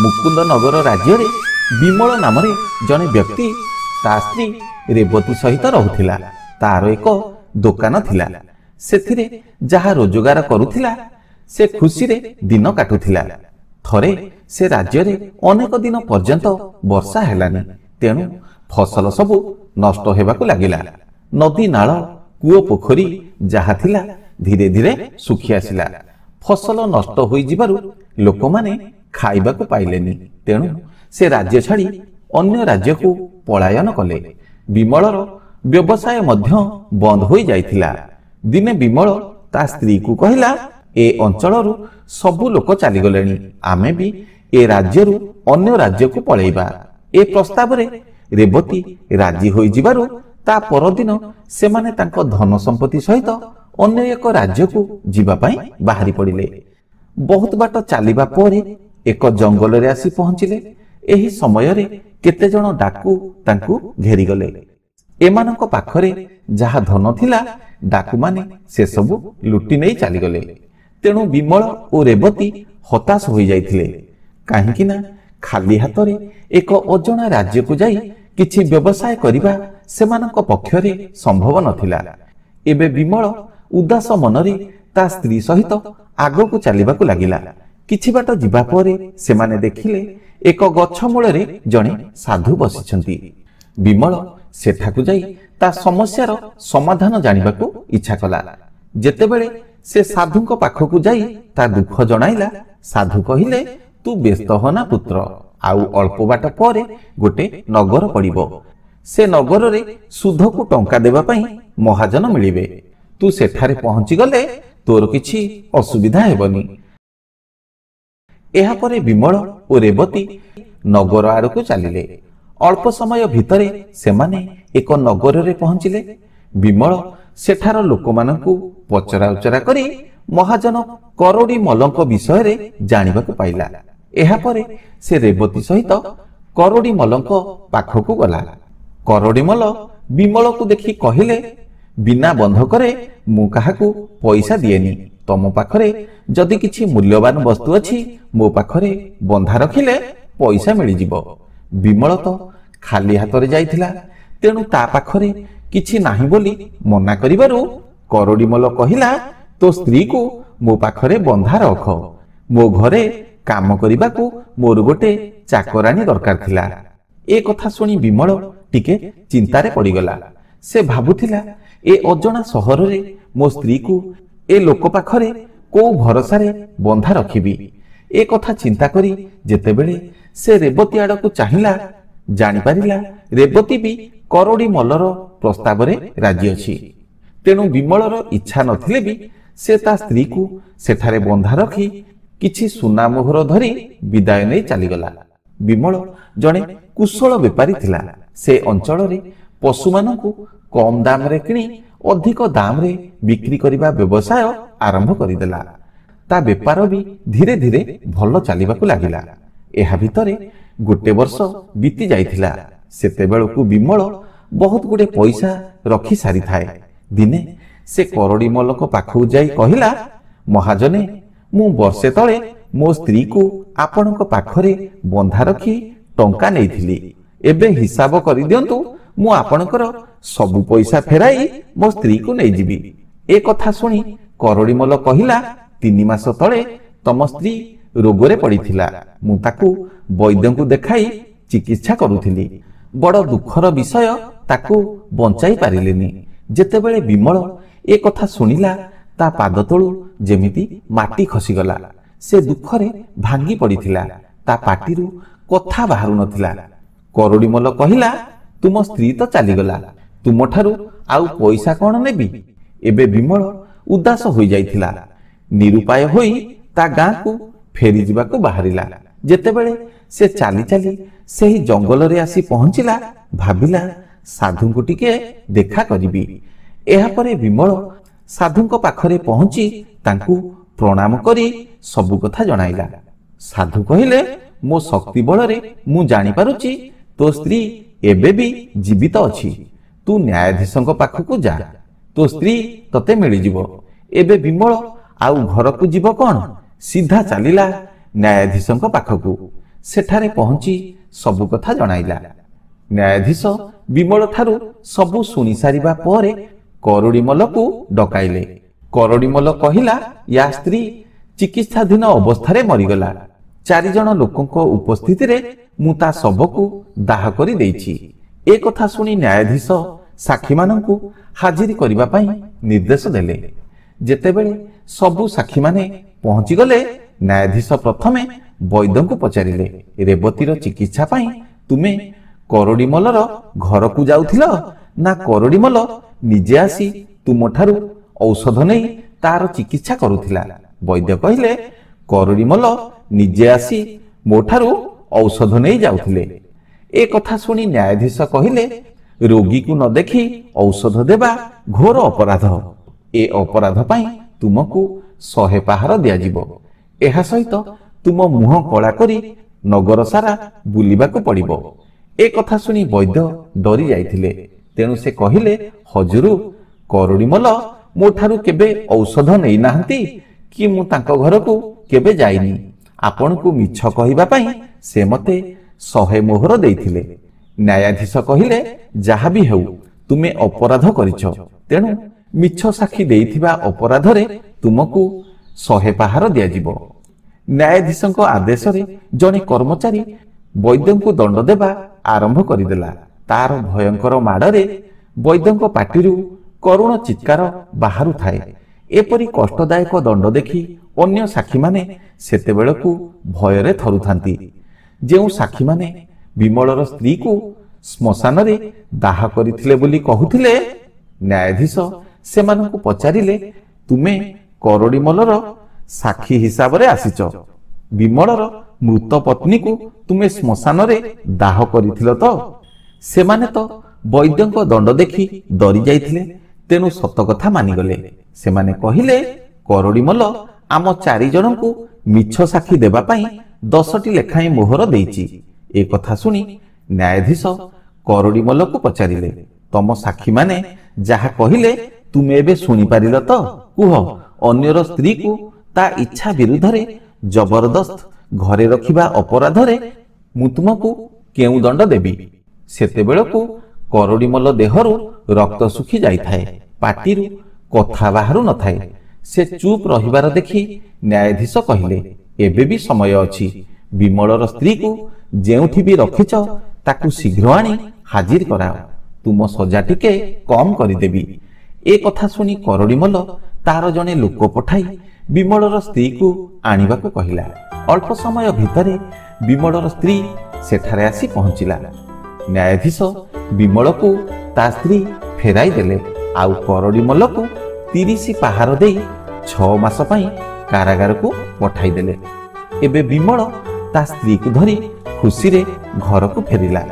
ମୁକୁନ୍ଦନଗର ରାଜ୍ୟରେ ବିମଳ ନାମରେ ଜଣେ ବ୍ୟକ୍ତି ତା ସ୍ତ୍ରୀ ରେବତୀ ସହିତ ରହୁଥିଲା। ତାର ଏକ ଦୋକାନ ଥିଲା। ସେଥିରେ ଯାହା ରୋଜଗାର କରୁଥିଲା ସେ ଖୁସିରେ ଦିନ କାଟୁଥିଲା। ଥରେ ସେ ରାଜ୍ୟରେ ଅନେକ ଦିନ ପର୍ଯ୍ୟନ୍ତ ବର୍ଷା ହେଲାନି। ତେଣୁ ଫସଲ ସବୁ ନଷ୍ଟ ହେବାକୁ ଲାଗିଲା। ନଦୀ, ନାଳ, କୂଅ, ପୋଖରୀ ଯାହା ଥିଲା ଧୀରେ ଧୀରେ ଶୁଖି ଆସିଲା। ଫସଲ ନଷ୍ଟ ହୋଇଯିବାରୁ ଲୋକମାନେ ଖାଇବାକୁ ପାଇଲେନି। ତେଣୁ ସେ ରାଜ୍ୟ ଛାଡ଼ି ଅନ୍ୟ ରାଜ୍ୟକୁ ପଳାୟନ କଲେ। ବିମଳର ବ୍ୟବସାୟ ମଧ୍ୟ ବନ୍ଦ ହୋଇଯାଇଥିଲା। ଦିନେ ବିମଳ ତା ସ୍ତ୍ରୀକୁ କହିଲା, ଏ ଅଞ୍ଚଳରୁ ସବୁ ଲୋକ ଚାଲିଗଲେଣି, ଆମେ ବି ଏ ରାଜ୍ୟରୁ ଅନ୍ୟ ରାଜ୍ୟକୁ ପଳେଇବା। ଏ ପ୍ରସ୍ତାବରେ ରେବତୀ ରାଜି ହୋଇଯିବାରୁ ତା ପରଦିନ ସେମାନେ ତାଙ୍କ ଧନ ସମ୍ପତ୍ତି ସହିତ ଅନ୍ୟ ଏକ ରାଜ୍ୟକୁ ଯିବା ପାଇଁ ବାହାରି ପଡ଼ିଲେ। ବହୁତ ବାଟ ଚାଲିବା ପରେ ଏକ ଜଙ୍ଗଲରେ ଆସି ପହଞ୍ଚିଲେ। ଏହି ସମୟରେ କେତେଜଣ ଡାକୁ ତାଙ୍କୁ ଘେରିଗଲେ। ଏମାନଙ୍କ ପାଖରେ ଯାହା ଧନ ଥିଲା ଡାକୁମାନେ ସେସବୁ ଲୁଟି ନେଇ ଚାଲିଗଲେ। ତେଣୁ ବିମଳ ଓ ରେବତୀ ହତାଶ ହୋଇଯାଇଥିଲେ। କାହିଁକି ନା ଖାଲି ହାତରେ ଏକ ଅଜଣା ରାଜ୍ୟକୁ ଯାଇ କିଛି ବ୍ୟବସାୟ କରିବା ସେମାନଙ୍କ ପକ୍ଷରେ ସମ୍ଭବ ନଥିଲା। ଏବେ ବିମଳ ଉଦାସ ମନରେ ତା ସ୍ତ୍ରୀ ସହିତ ଆଗକୁ ଚାଲିବାକୁ ଲାଗିଲା। କିଛି ବାଟ ଯିବା ପରେ ସେମାନେ ଦେଖିଲେ ଏକ ଗଛ ମୂଳରେ ଜଣେ ସାଧୁ ବସିଛନ୍ତି। ବିମଳ ସେଠାକୁ ଯାଇ ତା ସମସ୍ୟାର ସମାଧାନ ଜାଣିବାକୁ ଇଚ୍ଛା କଲା। ଯେତେବେଳେ ସେ ସାଧୁଙ୍କ ପାଖକୁ ଯାଇ ତା ଦୁଃଖ ଜଣାଇଲା, ସାଧୁ କହିଲେ, ତୁ ବ୍ୟସ୍ତ ହୋନା ପୁତ୍ର, ଆଉ ଅଳ୍ପ ବାଟ ପରେ ଗୋଟେ ନଗର ପଡ଼ିବ। ସେ ନଗରରେ ସୁଧକୁ ଟଙ୍କା ଦେବା ପାଇଁ ମହାଜନ ମିଳିବେ। ତୁ ସେଠାରେ ପହଞ୍ଚିଗଲେ ତୋର କିଛି ଅସୁବିଧା ହେବନି। ଏହାପରେ ବିମଳ ଓ ରେବତୀ ନଗର ଆଡ଼କୁ ଚାଲିଲେ। ଅଳ୍ପ ସମୟ ଭିତରେ ସେମାନେ ଏକ ନଗରରେ ପହଞ୍ଚିଲେ। ବିମଳ ସେଠାର ଲୋକମାନଙ୍କୁ ପଚରା ଉଚରା କରି ମହାଜନ କରଡ଼ି ମଲଙ୍କ ବିଷୟରେ ଜାଣିବାକୁ ପାଇଲା। ଏହାପରେ ସେ ରେବତୀ ସହିତ କରଡ଼ି ମଲଙ୍କ ପାଖକୁ ଗଲା। କରଡ଼ି ମଲ ବିମଳକୁ ଦେଖି କହିଲେ, ବିନା ବନ୍ଧକରେ ମୁଁ କାହାକୁ ପଇସା ଦିଏନି। ତମ ପାଖରେ ଯଦି କିଛି ମୂଲ୍ୟବାନ ବସ୍ତୁ ଅଛି ମୋ ପାଖରେ ବନ୍ଧା ରଖିଲେ ପଇସା ମିଳିଯିବ। ବିମଳ ତ ଖାଲି ହାତରେ ଯାଇଥିଲା, ତେଣୁ ତା ପାଖରେ କିଛି ନାହିଁ ବୋଲି ମନା କରିବାରୁ କରଡ଼ି ମଲ କହିଲା, ତୋ ସ୍ତ୍ରୀକୁ ମୋ ପାଖରେ ବନ୍ଧା ରଖ। ମୋ ଘରେ କାମ କରିବାକୁ ମୋର ଗୋଟେ ଚାକରାଣୀ ଦରକାର ଥିଲା। ଏ କଥା ଶୁଣି ବିମଳ ଟିକେ ଚିନ୍ତାରେ ପଡ଼ିଗଲା। ସେ ଭାବୁଥିଲା, ଏ ଅଜଣା ସହରରେ ମୋ ସ୍ତ୍ରୀକୁ ଏ ଲୋକ ପାଖରେ କୋଉ ଭରସାରେ ବନ୍ଧା ରଖିବି। ଏ କଥା ଚିନ୍ତା କରି ଯେତେବେଳେ ସେ ରେବତୀ ଆଡ଼କୁ ଚାହିଁଲା, ଜାଣିପାରିଲା ରେବତୀ ବି କରଡ଼ି ମଲର ପ୍ରସ୍ତାବରେ ରାଜି ଅଛି। ତେଣୁ ବିମଳର ଇଚ୍ଛା ନଥିଲେ ବି ସେ ତା ସ୍ତ୍ରୀକୁ ସେଠାରେ ବନ୍ଧା ରଖି କିଛି ସୁନା ମୋହର ଧରି ବିଦାୟ ନେଇ ଚାଲିଗଲା। ବିମଳ ଜଣେ କୁଶଳ ବେପାରୀ ଥିଲା। ସେ ଅଞ୍ଚଳରେ ପଶୁମାନଙ୍କୁ କମ୍ ଦାମରେ କିଣି ଅଧିକ ଦାମରେ ବିକ୍ରି କରିବା ବ୍ୟବସାୟ ଆରମ୍ଭ କରିଦେଲା। ତା ବେପାର ବି ଧୀରେ ଧୀରେ ଭଲ ଚାଲିବାକୁ ଲାଗିଲା। ଏହା ଭିତରେ ଗୋଟେ ବର୍ଷ ବିତି ଯାଇଥିଲା। ସେତେବେଳକୁ ବିମଳ ବହୁତ ଗୁଡ଼େ ପଇସା ରଖି ସାରିଥାଏ। ଦିନେ ସେ କରଡ଼ି ମଲଙ୍କ ପାଖକୁ ଯାଇ କହିଲା, ମହାଜନେ, ମୁଁ ବର୍ଷେ ତଳେ ମୋ ସ୍ତ୍ରୀକୁ ଆପଣଙ୍କ ପାଖରେ ବନ୍ଧା ରଖି ଟଙ୍କା ନେଇଥିଲି। ଏବେ ହିସାବ କରିଦିଅନ୍ତୁ, ମୁଁ ଆପଣଙ୍କର ସବୁ ପଇସା ଫେରାଇ ମୋ ସ୍ତ୍ରୀକୁ ନେଇଯିବି। ଏ କଥା ଶୁଣି କରଡ଼ି ମଲ କହିଲା, 3 ମାସ ତଳେ ତମ ସ୍ତ୍ରୀ ରୋଗରେ ପଡ଼ିଥିଲା। ମୁଁ ତାକୁ ବୈଦ୍ୟଙ୍କୁ ଦେଖାଇ ଚିକିତ୍ସା କରୁଥିଲି। ବଡ଼ ଦୁଃଖର ବିଷୟ, ତାକୁ ବଞ୍ଚାଇ ପାରିଲେନି। ଯେତେବେଳେ ବିମଳ ଏ କଥା ଶୁଣିଲା, ତା ପାଦ ତଳୁ ଯେମିତି ମାଟି ଖସିଗଲା। ସେ ଦୁଃଖରେ ଭାଙ୍ଗି ପଡ଼ିଥିଲା। ତା ପାଟିରୁ କଥା ବାହାରୁ ନଥିଲା। କରଡ଼ି ମଲ କହିଲା, ତୁମ ସ୍ତ୍ରୀ ତ ଚାଲିଗଲା, ତୁମଠାରୁ ଆଉ ପଇସା କ'ଣ ନେବି? ଏବେ ବିମଳ ଉଦାସ ହୋଇଯାଇଥିଲା। ନିରୁପାୟ ହୋଇ ତା ଗାଁକୁ ଫେରିଯିବାକୁ ବାହାରିଲା। ଯେତେବେଳେ ସେ ଚାଲି ଚାଲି ସେହି ଜଙ୍ଗଲରେ ଆସି ପହଞ୍ଚିଲା, ଭାବିଲା ସାଧୁଙ୍କୁ ଟିକେ ଦେଖା କରିବି। ଏହାପରେ ବିମଳ ସାଧୁଙ୍କ ପାଖରେ ପହଞ୍ଚି ତାଙ୍କୁ ପ୍ରଣାମ କରି ସବୁ କଥା ଜଣାଇଲା। ସାଧୁ କହିଲେ, ମୋ ଶକ୍ତି ବଳରେ ମୁଁ ଜାଣିପାରୁଛି ତୋ ସ୍ତ୍ରୀ ଏବେ ବି ଜୀବିତ ଅଛି। ତୁ ନ୍ୟାୟାଧୀଶଙ୍କ ପାଖକୁ ଯା, ତୋ ସ୍ତ୍ରୀ ତତେ ମିଳିଯିବ। ଏବେ ବିମଳ ଆଉ ଘରକୁ ଯିବ କ'ଣ, ସିଧା ଚାଲିଲା ନ୍ୟାୟାଧୀଶଙ୍କ ପାଖକୁ। ସେଠାରେ ପହଞ୍ଚି ସବୁ କଥା ଜଣାଇଲା। ନ୍ୟାୟାଧୀଶ ବିମଳ ଠାରୁ ସବୁ ଶୁଣି ସାରିବା ପରେ କରୁଡ଼ିମଲକୁ ଡକାଇଲେ। କରୁଡ଼ିମଲ କହିଲା, ୟା ସ୍ତ୍ରୀ ଚିକିତ୍ସାଧୀନ ଅବସ୍ଥାରେ ମରିଗଲା। 4 ଜଣ ଲୋକଙ୍କ ଉପସ୍ଥିତିରେ ମୁଁ ତା ଶବକୁ ଦାହ କରି ଦେଇଛି। ଏ କଥା ଶୁଣି ନ୍ୟାୟାଧୀଶ ସାକ୍ଷୀମାନଙ୍କୁ ହାଜିର କରିବା ପାଇଁ ନିର୍ଦ୍ଦେଶ ଦେଲେ। ଯେତେବେଳେ ସବୁ ସାକ୍ଷୀମାନେ ପହଞ୍ଚିଗଲେ, ନ୍ୟାୟାଧୀଶ ପ୍ରଥମେ ବୈଦ୍ୟଙ୍କୁ ପଚାରିଲେ, ରେବତୀର ଚିକିତ୍ସା ପାଇଁ ତୁମେ କରୁଡ଼ିମଲର ଘରକୁ ଯାଉଥିଲ ନା କରୁଡ଼ିମଲ ନିଜେ ଆସି ତୁମଠାରୁ ଔଷଧ ନେଇ ତାର ଚିକିତ୍ସା କରୁଥିଲା? ବୈଦ୍ୟ କହିଲେ, କରୁଡ଼ିମଲ ନିଜେ ଆସି ମୋଠାରୁ ଔଷଧ ନେଇ ଯାଉଥିଲେ। ଏ କଥା ଶୁଣି ନ୍ୟାୟାଧୀଶ କହିଲେ, ରୋଗୀକୁ ନ ଦେଖି ଔଷଧ ଦେବା ଘୋର ଅପରାଧ। ଏ ଅପରାଧ ପାଇଁ ତୁମକୁ 100 ପାହାର ଦିଆଯିବ। ଏହା ସହିତ ତୁମ ମୁହଁ କଳା କରି ନଗର ସାରା ବୁଲିବାକୁ ପଡ଼ିବ। ଏ କଥା ଶୁଣି ବୈଦ୍ୟ ଡରି ଯାଇଥିଲେ। ତେଣୁ ସେ କହିଲେ, ହଜୁର, କରୁଡ଼ିମଲ ମୋ ଠାରୁ କେବେ ଔଷଧ ନେଇନାହାନ୍ତି କି ମୁଁ ତାଙ୍କ ଘରକୁ କେବେ ଯାଇନି। ଆପଣଙ୍କୁ ମିଛ କହିବା ପାଇଁ ସେ ମୋତେ 100 ମୋହର ଦେଇଥିଲେ। ନ୍ୟାୟାଧୀଶ କହିଲେ, ଯାହା ବି ହେଉ ତୁମେ ଅପରାଧ କରିଛ, ତେଣୁ ମିଛ ସାକ୍ଷୀ ଦେଇଥିବା ଅପରାଧରେ ତୁମକୁ 100 ପାହାର ଦିଆଯିବ। ନ୍ୟାୟାଧୀଶଙ୍କ ଆଦେଶରେ ଜଣେ କର୍ମଚାରୀ ବୈଦ୍ୟଙ୍କୁ ଦଣ୍ଡ ଦେବା ଆରମ୍ଭ କରିଦେଲା। ତାର ଭୟଙ୍କର ମାଡ଼ରେ ବୈଦ୍ୟଙ୍କ ପାଟିରୁ କରୁଣ ଚିତ୍କାର ବାହାରୁଥାଏ। ଏପରି କଷ୍ଟଦାୟକ ଦଣ୍ଡ ଦେଖି ଅନ୍ୟ ସାକ୍ଷୀମାନେ ସେତେବେଳକୁ ଭୟରେ ଥରୁଥାନ୍ତି। ଯେଉଁ ସାକ୍ଷୀମାନେ ବିମଳର ସ୍ତ୍ରୀକୁ ଶ୍ମଶାନରେ ଦାହ କରିଥିଲେ ବୋଲି କହୁଥିଲେ, ନ୍ୟାୟାଧୀଶ ସେମାନଙ୍କୁ ପଚାରିଲେ, ତୁମେ କରୁଡ଼ିମଲର ସାକ୍ଷୀ ହିସାବରେ ଆସିଛ। ବିମଳର ମୃତ ପତ୍ନୀକୁ ତୁମେ ଶ୍ମଶାନରେ ଦାହ କରିଥିଲ ତ? ସେମାନେ ତ ବୈଦ୍ୟଙ୍କ ଦଣ୍ଡ ଦେଖି ଡରି ଯାଇଥିଲେ, ତେଣୁ ସତ କଥା ମାନିଗଲେ। ସେମାନେ କହିଲେ, କରୁଡ଼ିମଲ ଆମ 4 ଜଣଙ୍କୁ ମିଛ ସାକ୍ଷୀ ଦେବା ପାଇଁ 10ଟି ଲେଖାଏଁ ମୋହର ଦେଇଛି। ଏ କଥା ଶୁଣି ନ୍ୟାୟାଧୀଶ କରୁଡ଼ିମଲକୁ ପଚାରିଲେ, ତମ ସାକ୍ଷୀମାନେ ଯାହା କହିଲେ ତୁମେ ଏବେ ଶୁଣିପାରିଲ ତ? କୁହ, ଅନ୍ୟର ସ୍ତ୍ରୀକୁ ତା ଇଚ୍ଛା ବିରୁଦ୍ଧରେ ଜବରଦସ୍ତ ଘରେ ରଖିବା ଅପରାଧରେ ମୁଁ ତୁମକୁ କେଉଁ ଦଣ୍ଡ ଦେବି? ସେତେବେଳକୁ କରୁଡ଼ିମଲ ଦେହରୁ ରକ୍ତ ଶୁଖି ଯାଇଥାଏ, ପାଟିରୁ କଥା ବାହାରୁ ନଥାଏ। ସେ ଚୁପ୍ ରହିବାର ଦେଖି ନ୍ୟାୟାଧୀଶ କହିଲେ, ଏବେ ବି ସମୟ ଅଛି। ବିମଳର ସ୍ତ୍ରୀକୁ ଯେଉଁଠି ବି ରଖିଛ ତାକୁ ଶୀଘ୍ର ଆଣି ହାଜିର କରାଅ। ତୁମ ସଜା ଟିକେ କମ୍ କରିଦେବି। ଏ କଥା ଶୁଣି କରୁଡ଼ିମଲ ତାର ଜଣେ ଲୋକ ପଠାଇ ବିମଳର ସ୍ତ୍ରୀକୁ ଆଣିବାକୁ କହିଲା। ଅଳ୍ପ ସମୟ ଭିତରେ ବିମଳର ସ୍ତ୍ରୀ ସେଠାରେ ଆସି ପହଞ୍ଚିଲା। ନ୍ୟାୟାଧୀଶ ବିମଳକୁ ତା ସ୍ତ୍ରୀ ଫେରାଇ ଦେଲେ, ଆଉ କରୁଡ଼ିମଲକୁ 30 ପାହାର ଦେଇ 6 ମାସ ପାଇଁ କାରାଗାରକୁ ପଠାଇଦେଲେ। ଏବେ ବିମଳ ତା ସ୍ତ୍ରୀକୁ ଧରି ଖୁସିରେ ଘରକୁ ଫେରିଲା।